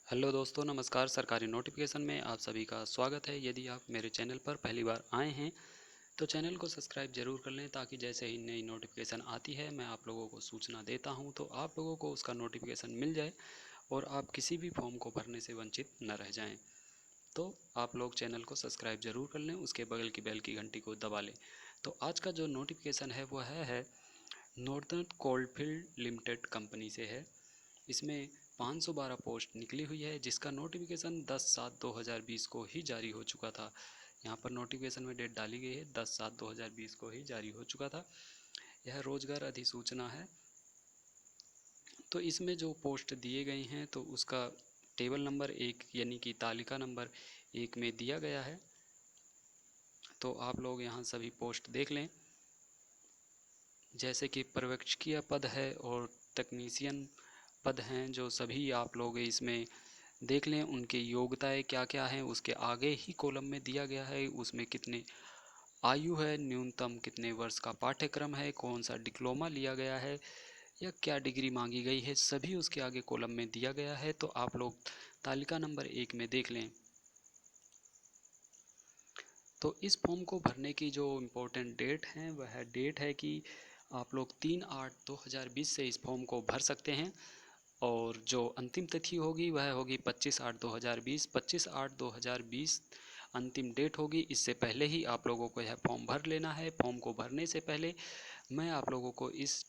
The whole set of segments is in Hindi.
हेलो दोस्तों, नमस्कार। सरकारी नोटिफिकेशन में आप सभी का स्वागत है। यदि आप मेरे चैनल पर पहली बार आए हैं तो चैनल को सब्सक्राइब जरूर कर लें, ताकि जैसे ही नई नोटिफिकेशन आती है मैं आप लोगों को सूचना देता हूं तो आप लोगों को उसका नोटिफिकेशन मिल जाए और आप किसी भी फॉर्म को भरने से वंचित न रह जाएं। तो आप लोग चैनल को सब्सक्राइब जरूर कर लें, उसके बगल की बेल की घंटी को दबा लें। तो आज का जो नोटिफिकेशन है वह है नॉर्दर्न कोलफील्ड लिमिटेड कंपनी से है। इसमें 512 पोस्ट निकली हुई है, जिसका नोटिफिकेशन 10/7/2020 को ही जारी हो चुका था। यहाँ पर नोटिफिकेशन में डेट डाली गई है, 10/7/2020 को ही जारी हो चुका था। यह रोजगार अधिसूचना है। तो इसमें जो पोस्ट दिए गए हैं तो उसका टेबल नंबर 1 यानी कि तालिका नंबर 1 में दिया गया है। तो आप लोग यहाँ सभी पोस्ट देख लें, जैसे कि पर्यवेक्षकीय पद है और तकनीशियन पद हैं, जो सभी आप लोग इसमें देख लें। उनकी योग्यताएं क्या क्या हैं उसके आगे ही कॉलम में दिया गया है। उसमें कितने आयु है, न्यूनतम कितने वर्ष का पाठ्यक्रम है, कौन सा डिप्लोमा लिया गया है या क्या डिग्री मांगी गई है, सभी उसके आगे कॉलम में दिया गया है। तो आप लोग तालिका नंबर 1 में देख लें। तो इस फॉर्म को भरने की जो इम्पोर्टेंट डेट है वह डेट है कि आप लोग 3/8/2020 से इस फॉर्म को भर सकते हैं, और जो अंतिम तिथि होगी वह होगी 25/8/2020। 25/8/2020 अंतिम डेट होगी। इससे पहले ही आप लोगों को यह फॉर्म भर लेना है। फॉर्म को भरने से पहले मैं आप लोगों को इस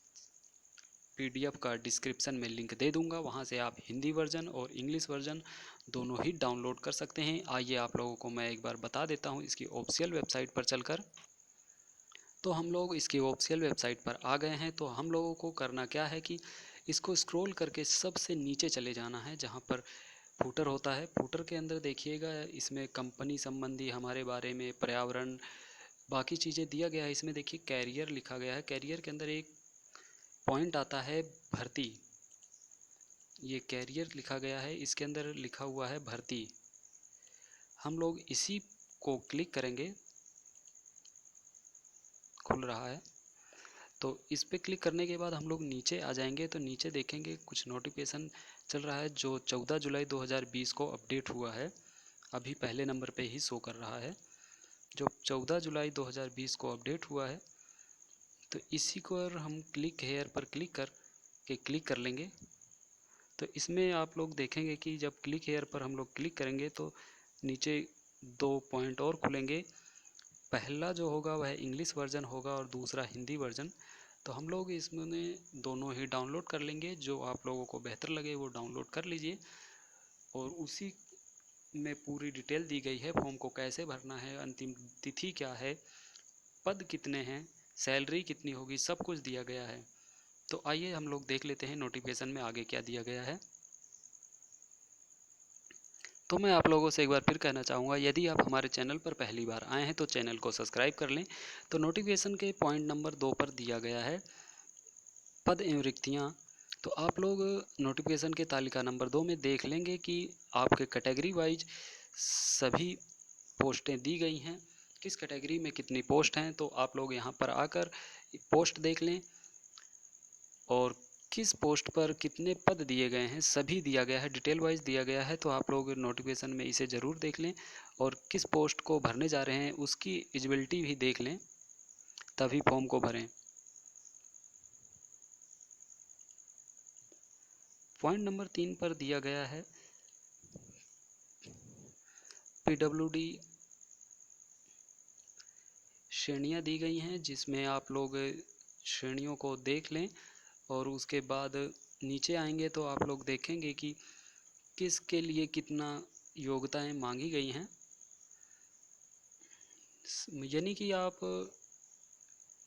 पीडीएफ का डिस्क्रिप्शन में लिंक दे दूंगा, वहां से आप हिंदी वर्जन और इंग्लिश वर्जन दोनों ही डाउनलोड कर सकते हैं। आइए आप लोगों को मैं एक बार बता देता हूं इसकी ऑफिशियल वेबसाइट पर चलकर। तो हम लोग इसकी ऑफिशियल वेबसाइट पर आ गए हैं। तो हम लोगों को करना क्या है कि इसको स्क्रॉल करके सबसे नीचे चले जाना है, जहां पर फूटर होता है। फूटर के अंदर देखिएगा, इसमें कंपनी संबंधी हमारे बारे में, पर्यावरण, बाकी चीज़ें दिया गया है। इसमें देखिए कैरियर लिखा गया है। कैरियर के अंदर एक पॉइंट आता है भर्ती। ये कैरियर लिखा गया है, इसके अंदर लिखा हुआ है भर्ती। हम लोग इसी को क्लिक करेंगे, खुल रहा है। तो इस पर क्लिक करने के बाद हम लोग नीचे आ जाएंगे। तो नीचे देखेंगे कुछ नोटिफिकेशन चल रहा है, जो 14 जुलाई 2020 को अपडेट हुआ है। अभी पहले नंबर पे ही शो कर रहा है, जो 14 जुलाई 2020 को अपडेट हुआ है। तो इसी को हम क्लिक हेयर पर क्लिक कर लेंगे। तो इसमें आप लोग देखेंगे कि जब क्लिक हेयर पर हम लोग क्लिक करेंगे तो नीचे दो पॉइंट और खुलेंगे। पहला जो होगा वह इंग्लिश वर्जन होगा और दूसरा हिंदी वर्जन। तो हम लोग इसमें दोनों ही डाउनलोड कर लेंगे। जो आप लोगों को बेहतर लगे वो डाउनलोड कर लीजिए। और उसी में पूरी डिटेल दी गई है, फॉर्म को कैसे भरना है, अंतिम तिथि क्या है, पद कितने हैं, सैलरी कितनी होगी, सब कुछ दिया गया है। तो आइए हम लोग देख लेते हैं नोटिफिकेशन में आगे क्या दिया गया है। तो मैं आप लोगों से एक बार फिर कहना चाहूँगा, यदि आप हमारे चैनल पर पहली बार आए हैं तो चैनल को सब्सक्राइब कर लें। तो नोटिफिकेशन के पॉइंट नंबर 2 पर दिया गया है पद एवं रिक्तियाँ। तो आप लोग नोटिफिकेशन के तालिका नंबर 2 में देख लेंगे कि आपके कैटेगरी वाइज सभी पोस्टें दी गई हैं, किस कैटेगरी में कितनी पोस्ट हैं। तो आप लोग यहाँ पर आकर पोस्ट देख लें, और किस पोस्ट पर कितने पद दिए गए हैं सभी दिया गया है, डिटेल वाइज दिया गया है। तो आप लोग नोटिफिकेशन में इसे ज़रूर देख लें, और किस पोस्ट को भरने जा रहे हैं उसकी एलिजिबिलिटी भी देख लें, तभी फॉर्म को भरें। पॉइंट नंबर 3 पर दिया गया है पीडब्ल्यूडी श्रेणियाँ दी गई हैं, जिसमें आप लोग श्रेणियों को देख लें। और उसके बाद नीचे आएंगे तो आप लोग देखेंगे कि किसके लिए कितना योग्यताएं मांगी गई हैं, यानी कि आप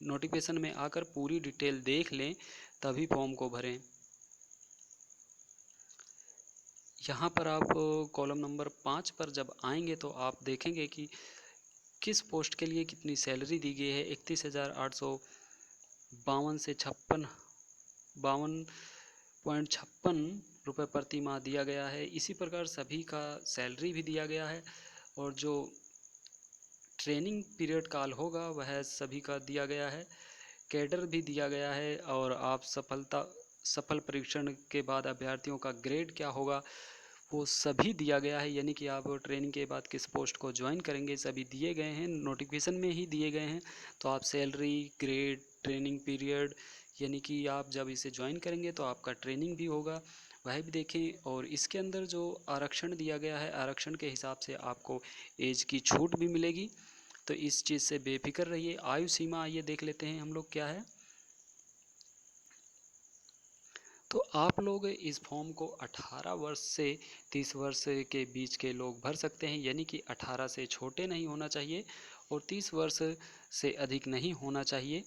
नोटिफिकेशन में आकर पूरी डिटेल देख लें, तभी फॉर्म को भरें। यहाँ पर आप कॉलम नंबर 5 पर जब आएंगे तो आप देखेंगे कि किस पोस्ट के लिए कितनी सैलरी दी गई है। 31,852 से 52.56 रुपये प्रति माह दिया गया है। इसी प्रकार सभी का सैलरी भी दिया गया है, और जो ट्रेनिंग पीरियड काल होगा वह सभी का दिया गया है। कैडर भी दिया गया है, और आप सफल परीक्षण के बाद अभ्यर्थियों का ग्रेड क्या होगा वो सभी दिया गया है, यानी कि आप ट्रेनिंग के बाद किस पोस्ट को ज्वाइन करेंगे सभी दिए गए हैं, नोटिफिकेशन में ही दिए गए हैं। तो आप सैलरी, ग्रेड, ट्रेनिंग पीरियड, यानी कि आप जब इसे ज्वाइन करेंगे तो आपका ट्रेनिंग भी होगा, वह भी देखें। और इसके अंदर जो आरक्षण दिया गया है, आरक्षण के हिसाब से आपको एज की छूट भी मिलेगी, तो इस चीज़ से बेफिक्र रहिए। आयु सीमा आइए देख लेते हैं हम लोग क्या है। तो आप लोग इस फॉर्म को 18 वर्ष से 30 वर्ष के बीच के लोग भर सकते हैं, यानी कि 18 से छोटे नहीं होना चाहिए और 30 वर्ष से अधिक नहीं होना चाहिए।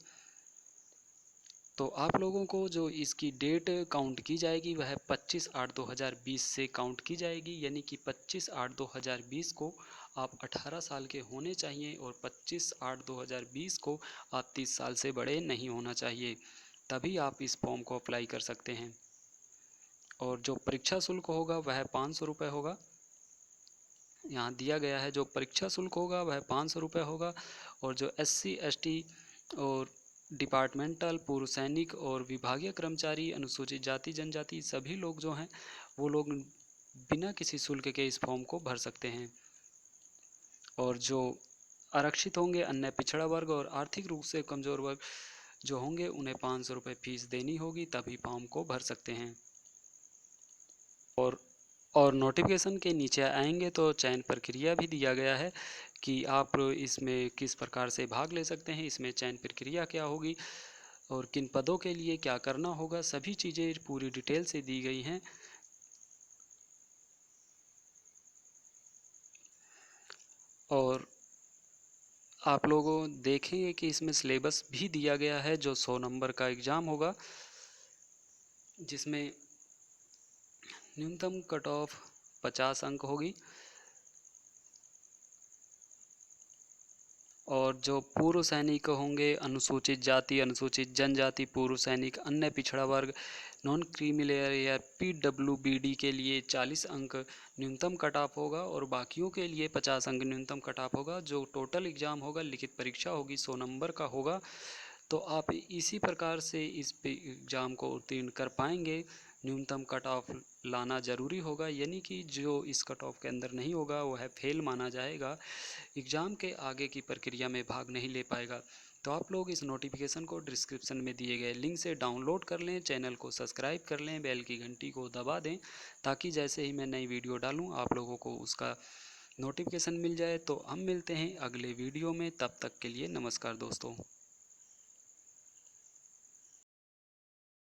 तो आप लोगों को जो इसकी डेट काउंट की जाएगी वह 25/8/2020 से काउंट की जाएगी, यानी कि 25/8/2020 को आप 18 साल के होने चाहिए और 25/8/2020 को आप 30 साल से बड़े नहीं होना चाहिए, तभी आप इस फॉर्म को अप्लाई कर सकते हैं। और जो परीक्षा शुल्क होगा वह 500 रुपये होगा, यहाँ दिया गया है। जो परीक्षा शुल्क होगा वह 500 रुपये होगा। और जो SC ST और डिपार्टमेंटल, पूर्व सैनिक और विभागीय कर्मचारी, अनुसूचित जाति जनजाति सभी लोग जो हैं वो लोग बिना किसी शुल्क के इस फॉर्म को भर सकते हैं। और जो आरक्षित होंगे, अन्य पिछड़ा वर्ग और आर्थिक रूप से कमज़ोर वर्ग जो होंगे उन्हें 500 रुपये फीस देनी होगी, तभी फॉर्म को भर सकते हैं। और नोटिफिकेशन के नीचे आएंगे तो चयन प्रक्रिया भी दिया गया है कि आप इसमें किस प्रकार से भाग ले सकते हैं, इसमें चयन प्रक्रिया क्या होगी और किन पदों के लिए क्या करना होगा, सभी चीज़ें पूरी डिटेल से दी गई हैं। और आप लोगों देखेंगे कि इसमें सिलेबस भी दिया गया है, जो 100 नंबर का एग्ज़ाम होगा, जिसमें न्यूनतम कट ऑफ 50 अंक होगी। और जो पूर्व सैनिक होंगे, अनुसूचित जाति, अनुसूचित जनजाति, पूर्व सैनिक, अन्य पिछड़ा वर्ग, नॉन क्रीमी लेयर या PWBD के लिए 40 अंक न्यूनतम कट ऑफ होगा और बाकियों के लिए 50 अंक न्यूनतम कट ऑफ होगा। जो टोटल एग्ज़ाम होगा, लिखित परीक्षा होगी, 100 नंबर का होगा। तो आप इसी प्रकार से इस एग्ज़ाम को उत्तीर्ण कर पाएंगे। न्यूनतम कट ऑफ लाना ज़रूरी होगा, यानी कि जो इस कट ऑफ के अंदर नहीं होगा वह फेल माना जाएगा, एग्ज़ाम के आगे की प्रक्रिया में भाग नहीं ले पाएगा। तो आप लोग इस नोटिफिकेशन को डिस्क्रिप्शन में दिए गए लिंक से डाउनलोड कर लें, चैनल को सब्सक्राइब कर लें, बेल की घंटी को दबा दें, ताकि जैसे ही मैं नई वीडियो डालूं आप लोगों को उसका नोटिफिकेशन मिल जाए। तो हम मिलते हैं अगले वीडियो में, तब तक के लिए नमस्कार दोस्तों।